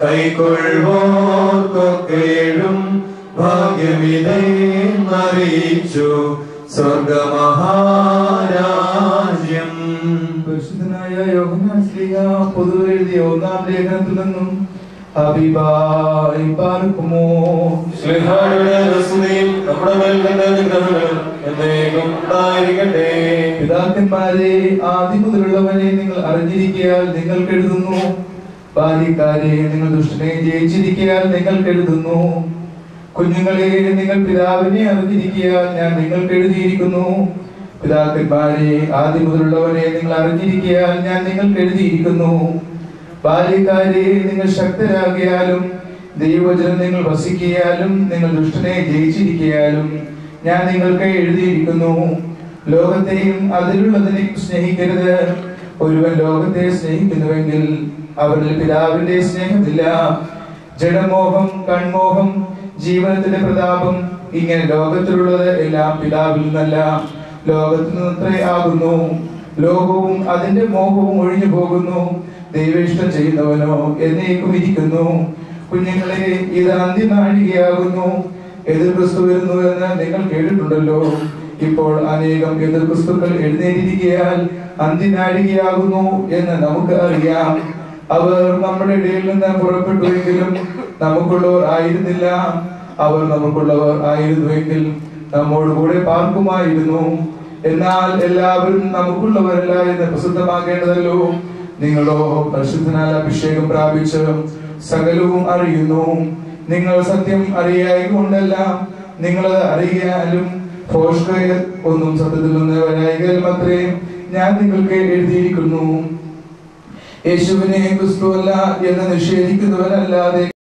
കൈക്കൊള്ളുവോർക്കൊക്കെഴും ഭാഗ്യമിതറിയിച്ചു സ്വർഗമഹാരാജ്യം. പരിശുദ്ധനായ യോഹന്നാൻ ശ്ലീഹാ പൊതുവെ എഴുതിയ ഒന്നാം ലേഖനത്തിൽ നിന്നും ഹബീബായി പാർക്കുമോ ശ്ലീഹായുടെ രസനയും നമ്മുടെ മേൽ തന്നെ അനുഗ്രഹങ്ങളും എന്നേക്കും ഉണ്ടായിരിക്കട്ടെ. പിതാക്കന്മാരെ, ആദ്യം മുതലുള്ളവനെ നിങ്ങൾ അറിഞ്ഞിരിക്കയാൽ നിങ്ങൾക്ക് എഴുതുന്നു. ബാല്യക്കാരെ, നിങ്ങൾ ദുഷ്ടനെ ജയിച്ചിരിക്കയാൽ നിങ്ങൾക്ക് എഴുതുന്നു. കുഞ്ഞുങ്ങളെ, നിങ്ങൾ പിതാവിനെ അറിഞ്ഞിരിക്കയാൽ ഞാൻ നിങ്ങൾക്ക് എഴുതിയിരിക്കുന്നു. പിതാക്കന്മാരെ, ആദ്യം മുതലുള്ളവനെ നിങ്ങൾ അറിഞ്ഞിരിക്കയാൽ ഞാൻ നിങ്ങൾക്ക് എഴുതിയിരിക്കുന്നു. ബാല്യക്കാരെ, നിങ്ങൾ ശക്തരാകിയാലും ദൈവവചനം നിങ്ങൾ വസിക്കയാലും നിങ്ങൾ ദുഷ്ടനെ ജയിച്ചിരിക്കയാലും ഞാൻ നിങ്ങൾക്ക് എഴുതിയിരിക്കുന്നു. ലോകത്തെയും അതിലുള്ളതിനെയും സ്നേഹിക്കരുത്. ഒരുവൻ ലോകത്തെ സ്നേഹിക്കുന്നുവെങ്കിൽ അവരിൽ പിതാവിന്റെ സ്നേഹമില്ല. ജഡമോഹം, കൺമോഹം, ജീവനത്തിന്റെ പ്രതാപം, ഇങ്ങനെ ലോകത്തിലുള്ളത് എല്ലാം പിതാവിൽ നിന്നല്ല, ലോകത്തിൽ നിന്നത്രേ ആകുന്നു. ലോകവും അതിന്റെ മോഹവും ഒഴിഞ്ഞു പോകുന്നു. ദൈവേഷ്ടം ചെയ്യുന്നവനോ എന്നേക്കും ഇരിക്കുന്നു. കുഞ്ഞുങ്ങളെ, ഇത് അന്ത്യനാഴികയാകുന്നു. എതിർ ക്രിസ്തു വരുന്നു എന്ന് നിങ്ങൾ കേട്ടിട്ടുണ്ടല്ലോ. ഇപ്പോൾ അനേകം എതിർ ക്രിസ്തുക്കൾ എഴുന്നേറ്റിരിക്കയാൽ അന്ത്യനാഴികയാകുന്നു എന്ന് നമുക്ക് അറിയാം. അവർ നമ്മുടെ ഇടയിൽ നിന്ന് പുറപ്പെട്ടുവെങ്കിലും നമുക്കുള്ളവർ ആയിരുന്നില്ല. അവർ നമുക്കുള്ളവർ ആയിരുന്നുവെങ്കിൽ നമ്മോടുകൂടെ പാർക്കുമായിരുന്നു. എന്നാൽ എല്ലാവരും നമുക്കുള്ളവരല്ല എന്ന് പ്രസിദ്ധമാക്കേണ്ടതല്ലോ. നിങ്ങളോ പരിശുദ്ധനാൽ അഭിഷേകം പ്രാപിച്ച് സകലവും അറിയുന്നു. നിങ്ങൾ സത്യം അറിയായികൊണ്ടല്ല, നിങ്ങളത് അറിയാലും ഒന്നും സത്യത്തിൽ നിന്ന് വരായികൽ മാത്രമേ ഞാൻ നിങ്ങൾക്ക് എഴുതിയിരിക്കുന്നു. യേശുവിനെ ക്രിസ്തുവല്ല എന്ന് നിഷേധിക്കുന്നവനല്ലാതെ